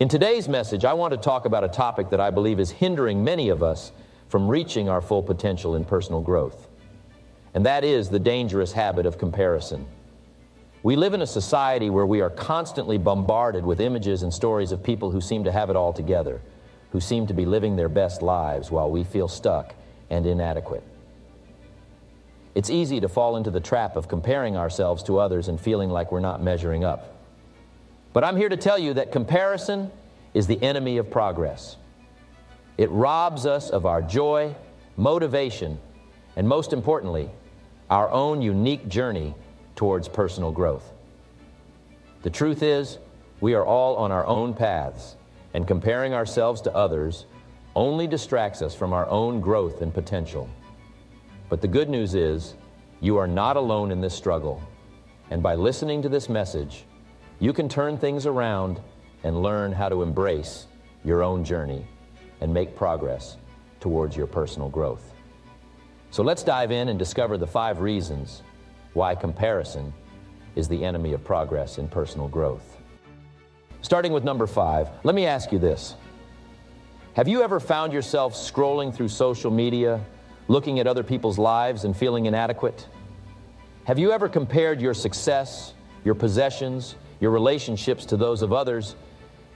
In today's message, I want to talk about a topic that I believe is hindering many of us from reaching our full potential in personal growth. And that is the dangerous habit of comparison. We live in a society where we are constantly bombarded with images and stories of people who seem to have it all together, who seem to be living their best lives while we feel stuck and inadequate. It's easy to fall into the trap of comparing ourselves to others and feeling like we're not measuring up. But I'm here to tell you that comparison is the enemy of progress. It robs us of our joy, motivation, and most importantly, our own unique journey towards personal growth. The truth is, we are all on our own paths, and comparing ourselves to others only distracts us from our own growth and potential. But the good news is, you are not alone in this struggle, and by listening to this message, you can turn things around and learn how to embrace your own journey and make progress towards your personal growth. So let's dive in and discover the 5 reasons why comparison is the enemy of progress in personal growth. Starting with number 5, let me ask you this. Have you ever found yourself scrolling through social media, looking at other people's lives and feeling inadequate? Have you ever compared your success, your possessions, your relationships to those of others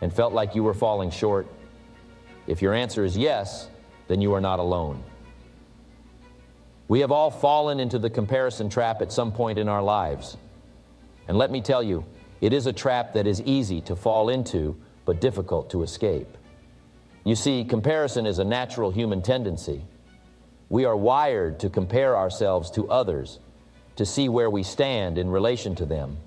and felt like you were falling short? If your answer is yes, then you are not alone. We have all fallen into the comparison trap at some point in our lives. And let me tell you, it is a trap that is easy to fall into, but difficult to escape. You see, comparison is a natural human tendency. We are wired to compare ourselves to others, to see where we stand in relation to them.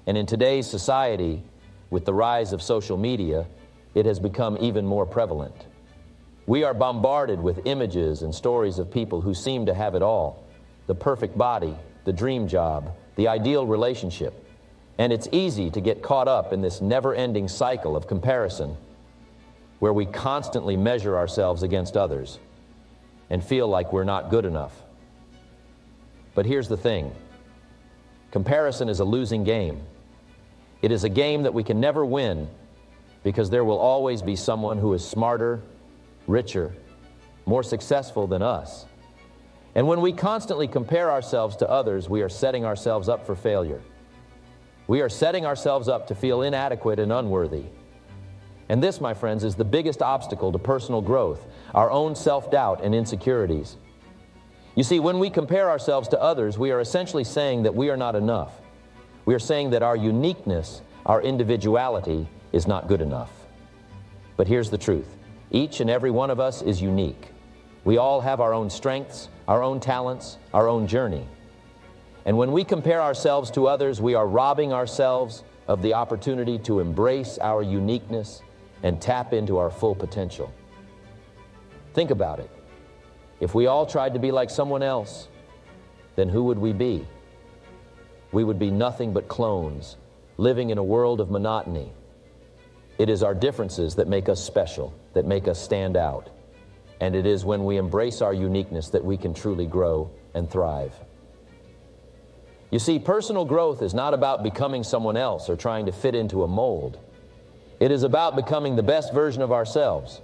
And in today's society, with the rise of social media, it has become even more prevalent. We are bombarded with images and stories of people who seem to have it all: the perfect body, the dream job, the ideal relationship. And it's easy to get caught up in this never-ending cycle of comparison, where we constantly measure ourselves against others and feel like we're not good enough. But here's the thing. Comparison is a losing game. It is a game that we can never win, because there will always be someone who is smarter, richer, more successful than us. And when we constantly compare ourselves to others, we are setting ourselves up for failure. We are setting ourselves up to feel inadequate and unworthy. And this, my friends, is the biggest obstacle to personal growth, our own self-doubt and insecurities. You see, when we compare ourselves to others, we are essentially saying that we are not enough. We are saying that our uniqueness, our individuality, is not good enough. But here's the truth. Each and every one of us is unique. We all have our own strengths, our own talents, our own journey. And when we compare ourselves to others, we are robbing ourselves of the opportunity to embrace our uniqueness and tap into our full potential. Think about it. If we all tried to be like someone else, then who would we be? We would be nothing but clones, living in a world of monotony. It is our differences that make us special, that make us stand out. And it is when we embrace our uniqueness that we can truly grow and thrive. You see, personal growth is not about becoming someone else or trying to fit into a mold. It is about becoming the best version of ourselves.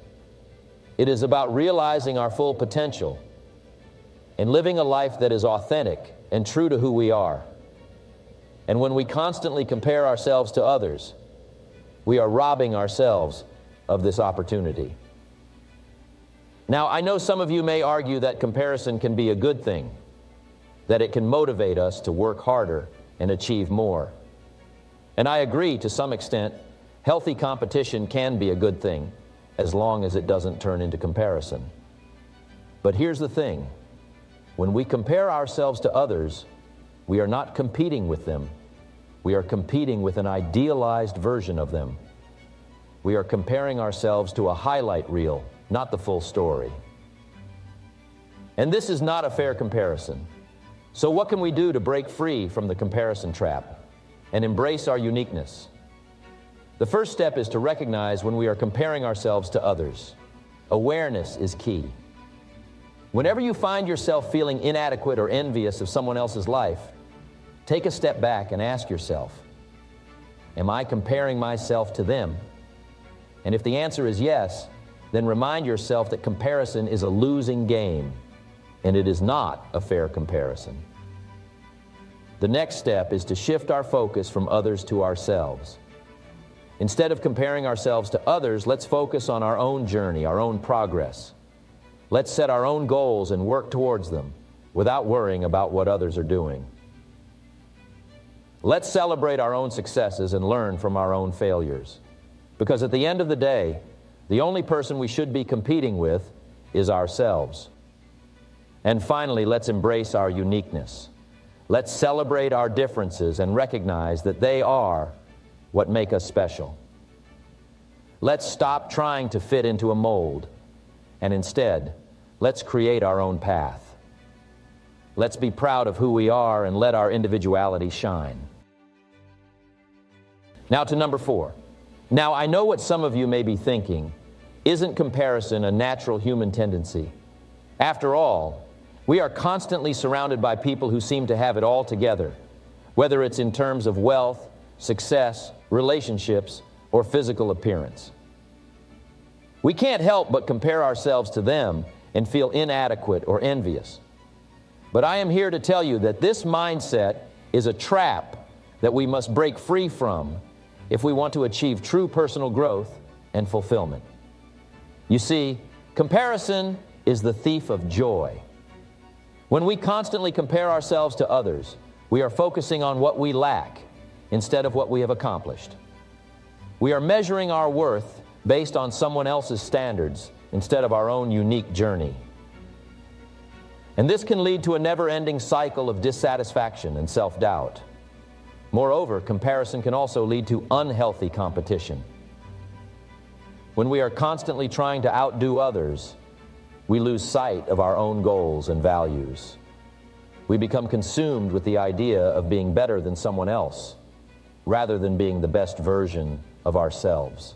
It is about realizing our full potential and living a life that is authentic and true to who we are. And when we constantly compare ourselves to others, we are robbing ourselves of this opportunity. Now, I know some of you may argue that comparison can be a good thing, that it can motivate us to work harder and achieve more. And I agree to some extent. Healthy competition can be a good thing, as long as it doesn't turn into comparison. But here's the thing. When we compare ourselves to others, we are not competing with them. We are competing with an idealized version of them. We are comparing ourselves to a highlight reel, not the full story. And this is not a fair comparison. So what can we do to break free from the comparison trap and embrace our uniqueness? The first step is to recognize when we are comparing ourselves to others. Awareness is key. Whenever you find yourself feeling inadequate or envious of someone else's life, take a step back and ask yourself, am I comparing myself to them, And if the answer is yes, then remind yourself that comparison is a losing game, and it is not a fair comparison. The next step is to shift our focus from others to ourselves. Instead of comparing ourselves to others, let's focus on our own journey, our own progress. Let's set our own goals and work towards them without worrying about what others are doing. Let's celebrate our own successes and learn from our own failures. Because at the end of the day, the only person we should be competing with is ourselves. And finally, let's embrace our uniqueness. Let's celebrate our differences and recognize that they are what make us special. Let's stop trying to fit into a mold, and instead, let's create our own path. Let's be proud of who we are and let our individuality shine. Now to number 4. Now, I know what some of you may be thinking. Isn't comparison a natural human tendency? After all, we are constantly surrounded by people who seem to have it all together, whether it's in terms of wealth, success, relationships, or physical appearance. We can't help but compare ourselves to them and feel inadequate or envious. But I am here to tell you that this mindset is a trap that we must break free from if we want to achieve true personal growth and fulfillment. You see, comparison is the thief of joy. When we constantly compare ourselves to others, we are focusing on what we lack instead of what we have accomplished. We are measuring our worth based on someone else's standards instead of our own unique journey. And this can lead to a never-ending cycle of dissatisfaction and self-doubt. Moreover, comparison can also lead to unhealthy competition. When we are constantly trying to outdo others, we lose sight of our own goals and values. We become consumed with the idea of being better than someone else, rather than being the best version of ourselves.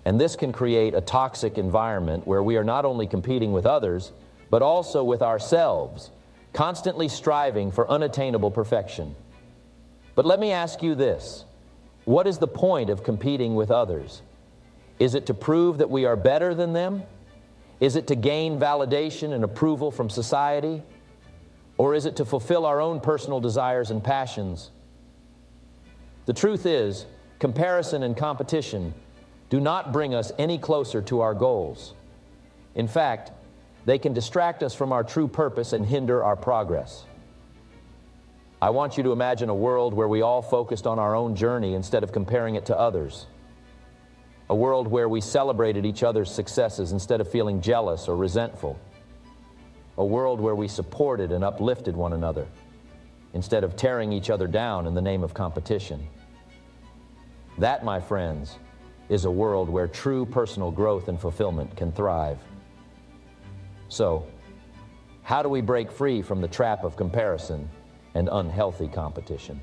And this can create a toxic environment where we are not only competing with others, but also with ourselves, constantly striving for unattainable perfection. But let me ask you this: what is the point of competing with others? Is it to prove that we are better than them? Is it to gain validation and approval from society? Or is it to fulfill our own personal desires and passions? The truth is, comparison and competition do not bring us any closer to our goals. In fact, they can distract us from our true purpose and hinder our progress. I want you to imagine a world where we all focused on our own journey instead of comparing it to others. A world where we celebrated each other's successes instead of feeling jealous or resentful. A world where we supported and uplifted one another instead of tearing each other down in the name of competition. That, my friends, is a world where true personal growth and fulfillment can thrive. So, how do we break free from the trap of comparison and unhealthy competition?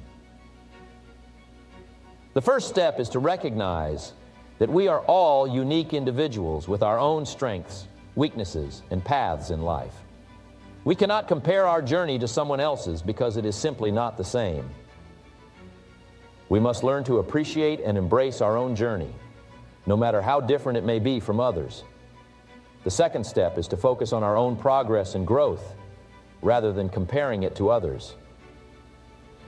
The first step is to recognize that we are all unique individuals with our own strengths, weaknesses, and paths in life. We cannot compare our journey to someone else's because it is simply not the same. We must learn to appreciate and embrace our own journey, no matter how different it may be from others. The second step is to focus on our own progress and growth rather than comparing it to others.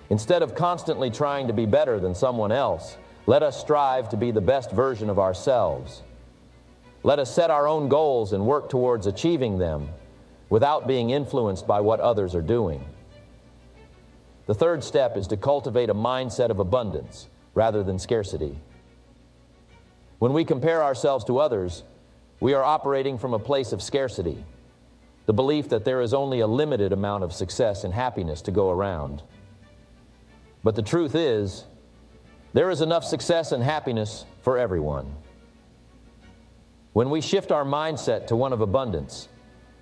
Instead of constantly trying to be better than someone else, let us strive to be the best version of ourselves. Let us set our own goals and work towards achieving them without being influenced by what others are doing. The third step is to cultivate a mindset of abundance rather than scarcity. When we compare ourselves to others, we are operating from a place of scarcity, the belief that there is only a limited amount of success and happiness to go around. But the truth is, there is enough success and happiness for everyone. When we shift our mindset to one of abundance,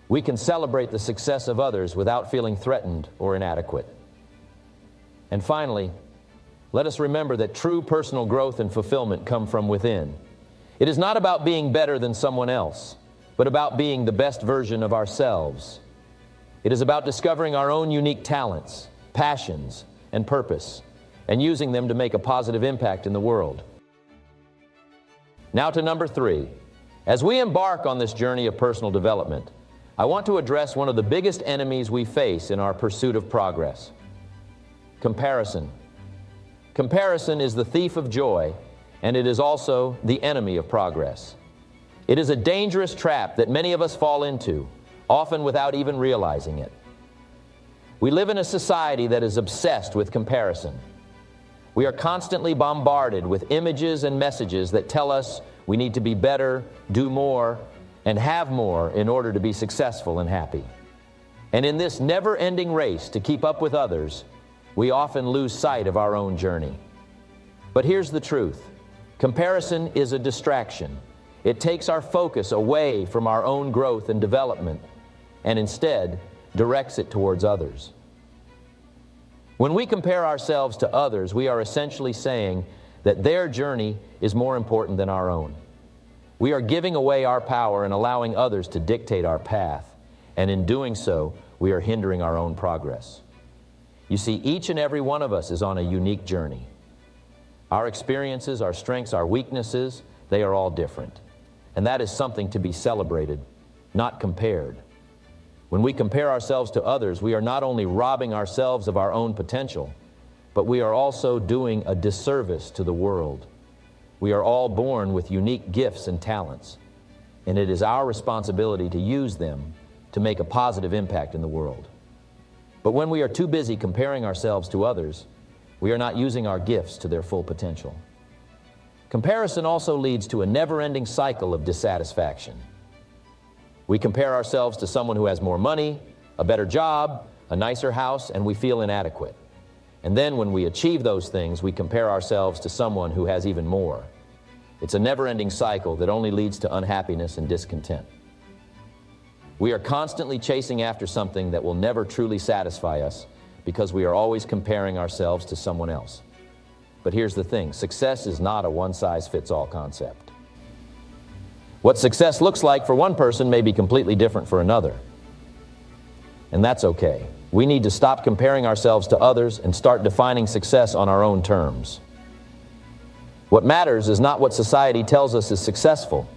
we can celebrate the success of others without feeling threatened or inadequate. And finally, let us remember that true personal growth and fulfillment come from within. It is not about being better than someone else, but about being the best version of ourselves. It is about discovering our own unique talents, passions, and purpose, and using them to make a positive impact in the world. Now to number 3. As we embark on this journey of personal development, I want to address one of the biggest enemies we face in our pursuit of progress: comparison. Comparison is the thief of joy, and it is also the enemy of progress. It is a dangerous trap that many of us fall into, often without even realizing it. We live in a society that is obsessed with comparison. We are constantly bombarded with images and messages that tell us we need to be better, do more, and have more in order to be successful and happy. And in this never-ending race to keep up with others, we often lose sight of our own journey. But here's the truth. Comparison is a distraction. It takes our focus away from our own growth and development, and instead directs it towards others. When we compare ourselves to others, we are essentially saying that their journey is more important than our own. We are giving away our power and allowing others to dictate our path, and in doing so, we are hindering our own progress. You see, each and every one of us is on a unique journey. Our experiences, our strengths, our weaknesses, they are all different. And that is something to be celebrated, not compared. When we compare ourselves to others, we are not only robbing ourselves of our own potential, but we are also doing a disservice to the world. We are all born with unique gifts and talents, and it is our responsibility to use them to make a positive impact in the world. But when we are too busy comparing ourselves to others, we are not using our gifts to their full potential. Comparison also leads to a never-ending cycle of dissatisfaction. We compare ourselves to someone who has more money, a better job, a nicer house, and we feel inadequate. And then when we achieve those things, we compare ourselves to someone who has even more. It's a never-ending cycle that only leads to unhappiness and discontent. We are constantly chasing after something that will never truly satisfy us because we are always comparing ourselves to someone else. But here's the thing, success is not a one-size-fits-all concept. What success looks like for one person may be completely different for another. And that's okay. We need to stop comparing ourselves to others and start defining success on our own terms. What matters is not what society tells us is successful,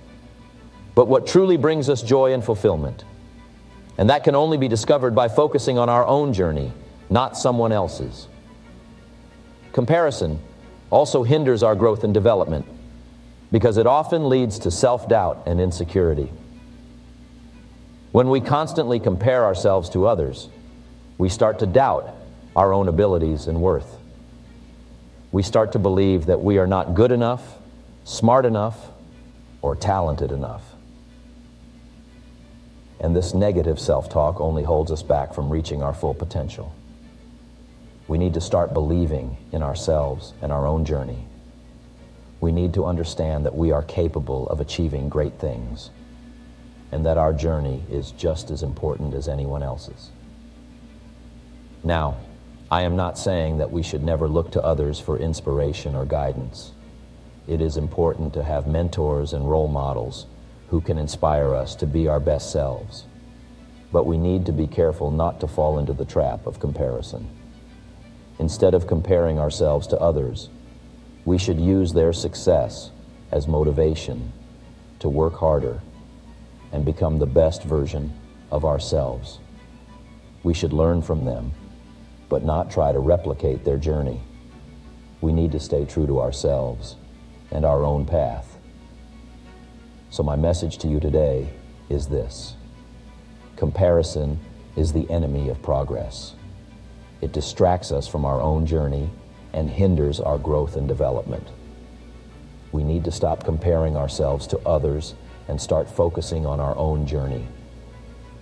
but what truly brings us joy and fulfillment. And that can only be discovered by focusing on our own journey, not someone else's. Comparison also hinders our growth and development because it often leads to self-doubt and insecurity. When we constantly compare ourselves to others, we start to doubt our own abilities and worth. We start to believe that we are not good enough, smart enough, or talented enough. And this negative self-talk only holds us back from reaching our full potential. We need to start believing in ourselves and our own journey. We need to understand that we are capable of achieving great things and that our journey is just as important as anyone else's. Now, I am not saying that we should never look to others for inspiration or guidance. It is important to have mentors and role models who can inspire us to be our best selves. But we need to be careful not to fall into the trap of comparison. Instead of comparing ourselves to others, we should use their success as motivation to work harder and become the best version of ourselves. We should learn from them, but not try to replicate their journey. We need to stay true to ourselves and our own path. So my message to you today is this: comparison is the enemy of progress. It distracts us from our own journey and hinders our growth and development. We need to stop comparing ourselves to others and start focusing on our own journey.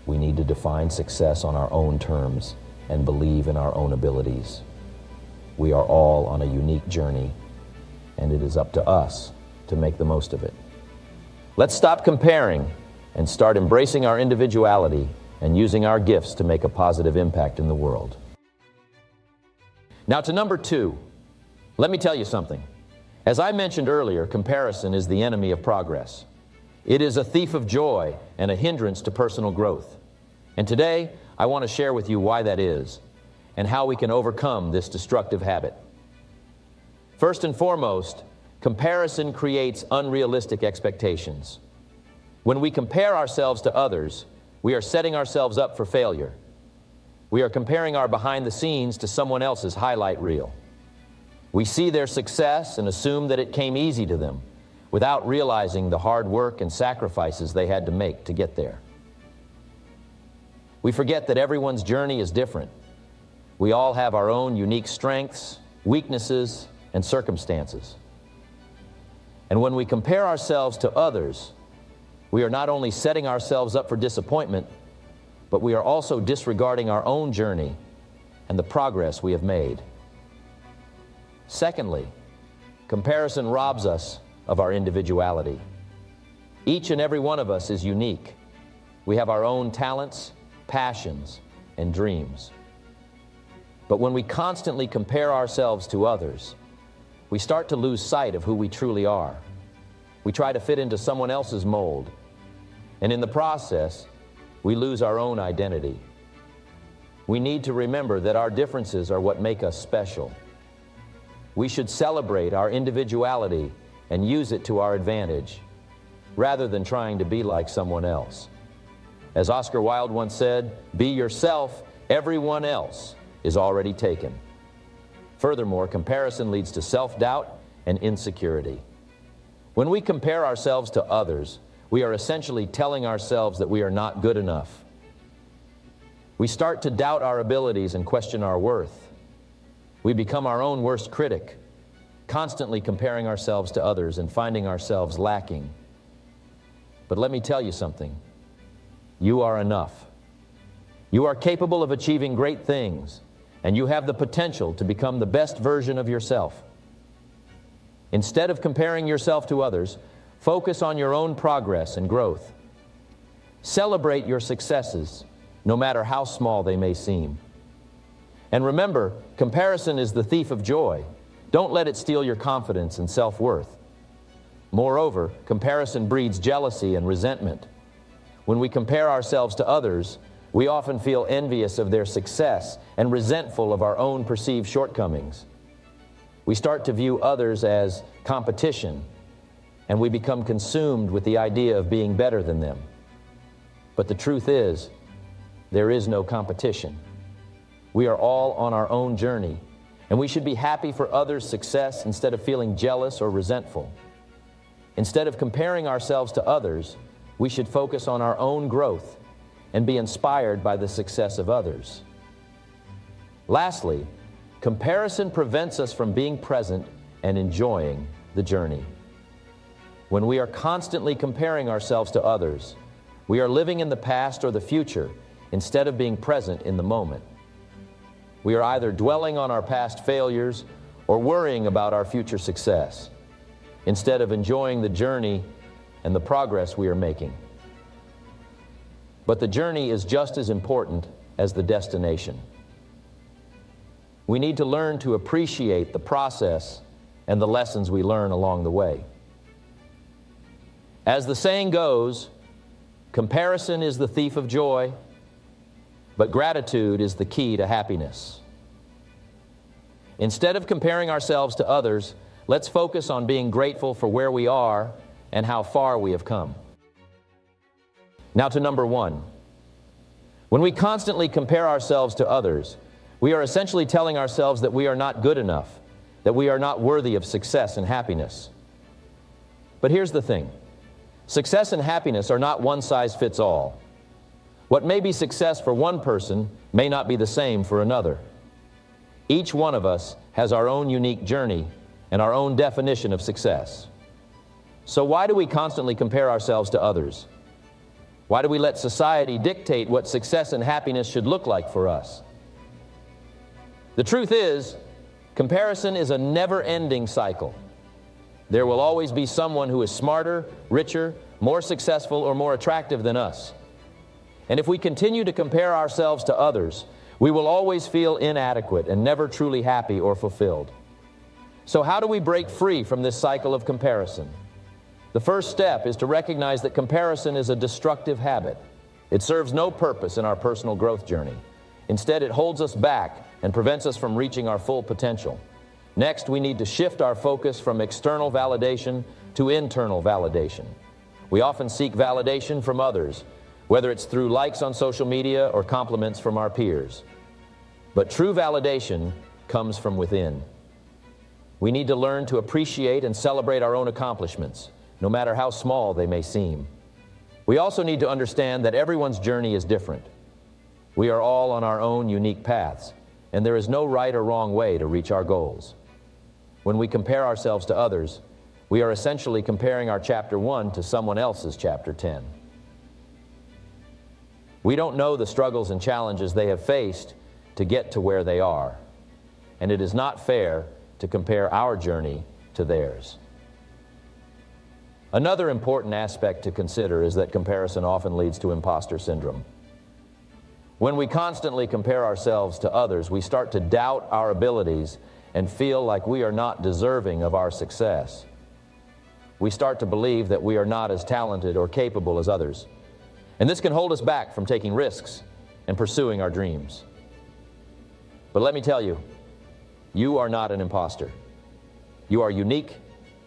We need to define success on our own terms and believe in our own abilities. We are all on a unique journey, and it is up to us to make the most of it. Let's stop comparing and start embracing our individuality and using our gifts to make a positive impact in the world. Now to number 2, let me tell you something. As I mentioned earlier, comparison is the enemy of progress. It is a thief of joy and a hindrance to personal growth. And today, I want to share with you why that is and how we can overcome this destructive habit. First and foremost, Comparison creates unrealistic expectations. When we compare ourselves to others, we are setting ourselves up for failure. We are comparing our behind the scenes to someone else's highlight reel. We see their success and assume that it came easy to them, without realizing the hard work and sacrifices they had to make to get there. We forget that everyone's journey is different. We all have our own unique strengths, weaknesses, and circumstances. And when we compare ourselves to others, we are not only setting ourselves up for disappointment, but we are also disregarding our own journey and the progress we have made. Secondly, comparison robs us of our individuality. Each and every one of us is unique. We have our own talents, passions, and dreams. But when we constantly compare ourselves to others, we start to lose sight of who we truly are. We try to fit into someone else's mold, and in the process, we lose our own identity. We need to remember that our differences are what make us special. We should celebrate our individuality and use it to our advantage, rather than trying to be like someone else. As Oscar Wilde once said, "Be yourself, everyone else is already taken." Furthermore, comparison leads to self-doubt and insecurity. When we compare ourselves to others, we are essentially telling ourselves that we are not good enough. We start to doubt our abilities and question our worth. We become our own worst critic, constantly comparing ourselves to others and finding ourselves lacking. But let me tell you something. You are enough. You are capable of achieving great things, and you have the potential to become the best version of yourself. Instead of comparing yourself to others, focus on your own progress and growth. Celebrate your successes, no matter how small they may seem. And remember, comparison is the thief of joy. Don't let it steal your confidence and self-worth. Moreover, comparison breeds jealousy and resentment. When we compare ourselves to others, we often feel envious of their success and resentful of our own perceived shortcomings. We start to view others as competition, and we become consumed with the idea of being better than them. But the truth is, there is no competition. We are all on our own journey, and we should be happy for others' success instead of feeling jealous or resentful. Instead of comparing ourselves to others, we should focus on our own growth and be inspired by the success of others. Lastly, comparison prevents us from being present and enjoying the journey. When we are constantly comparing ourselves to others, we are living in the past or the future instead of being present in the moment. We are either dwelling on our past failures or worrying about our future success, instead of enjoying the journey and the progress we are making. But the journey is just as important as the destination. We need to learn to appreciate the process and the lessons we learn along the way. As the saying goes, comparison is the thief of joy, but gratitude is the key to happiness. Instead of comparing ourselves to others, let's focus on being grateful for where we are and how far we have come. Now to number one. When we constantly compare ourselves to others, we are essentially telling ourselves that we are not good enough, that we are not worthy of success and happiness. But here's the thing. Success and happiness are not one size fits all. What may be success for one person may not be the same for another. Each one of us has our own unique journey and our own definition of success. So why do we constantly compare ourselves to others? Why do we let society dictate what success and happiness should look like for us? The truth is, comparison is a never-ending cycle. There will always be someone who is smarter, richer, more successful, or more attractive than us. And if we continue to compare ourselves to others, we will always feel inadequate and never truly happy or fulfilled. So how do we break free from this cycle of comparison? The first step is to recognize that comparison is a destructive habit. It serves no purpose in our personal growth journey. Instead, it holds us back and prevents us from reaching our full potential. Next, we need to shift our focus from external validation to internal validation. We often seek validation from others, whether it's through likes on social media or compliments from our peers. But true validation comes from within. We need to learn to appreciate and celebrate our own accomplishments, no matter how small they may seem. We also need to understand that everyone's journey is different. We are all on our own unique paths, and there is no right or wrong way to reach our goals. When we compare ourselves to others, we are essentially comparing our chapter 1 to someone else's chapter 10. We don't know the struggles and challenges they have faced to get to where they are, and it is not fair to compare our journey to theirs. Another important aspect to consider is that comparison often leads to imposter syndrome. When we constantly compare ourselves to others, we start to doubt our abilities and feel like we are not deserving of our success. We start to believe that we are not as talented or capable as others. And this can hold us back from taking risks and pursuing our dreams. But let me tell you, you are not an imposter. You are unique,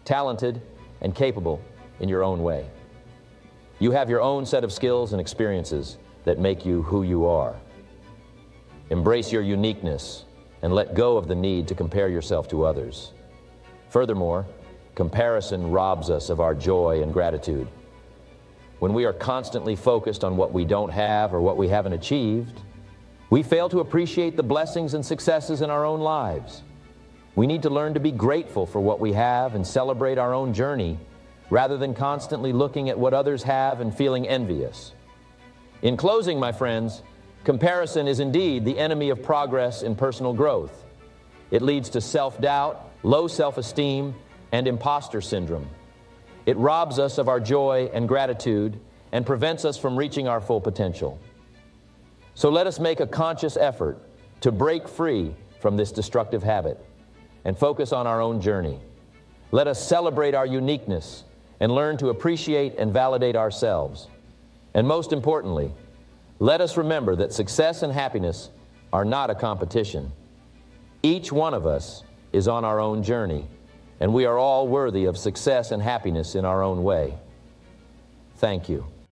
talented, and capable in your own way. You have your own set of skills and experiences that make you who you are. Embrace your uniqueness and let go of the need to compare yourself to others. Furthermore, comparison robs us of our joy and gratitude. When we are constantly focused on what we don't have or what we haven't achieved, we fail to appreciate the blessings and successes in our own lives. We need to learn to be grateful for what we have and celebrate our own journey, rather than constantly looking at what others have and feeling envious. In closing, my friends, comparison is indeed the enemy of progress in personal growth. It leads to self-doubt, low self-esteem, and imposter syndrome. It robs us of our joy and gratitude and prevents us from reaching our full potential. So let us make a conscious effort to break free from this destructive habit and focus on our own journey. Let us celebrate our uniqueness and learn to appreciate and validate ourselves. And most importantly, let us remember that success and happiness are not a competition. Each one of us is on our own journey, and we are all worthy of success and happiness in our own way. Thank you.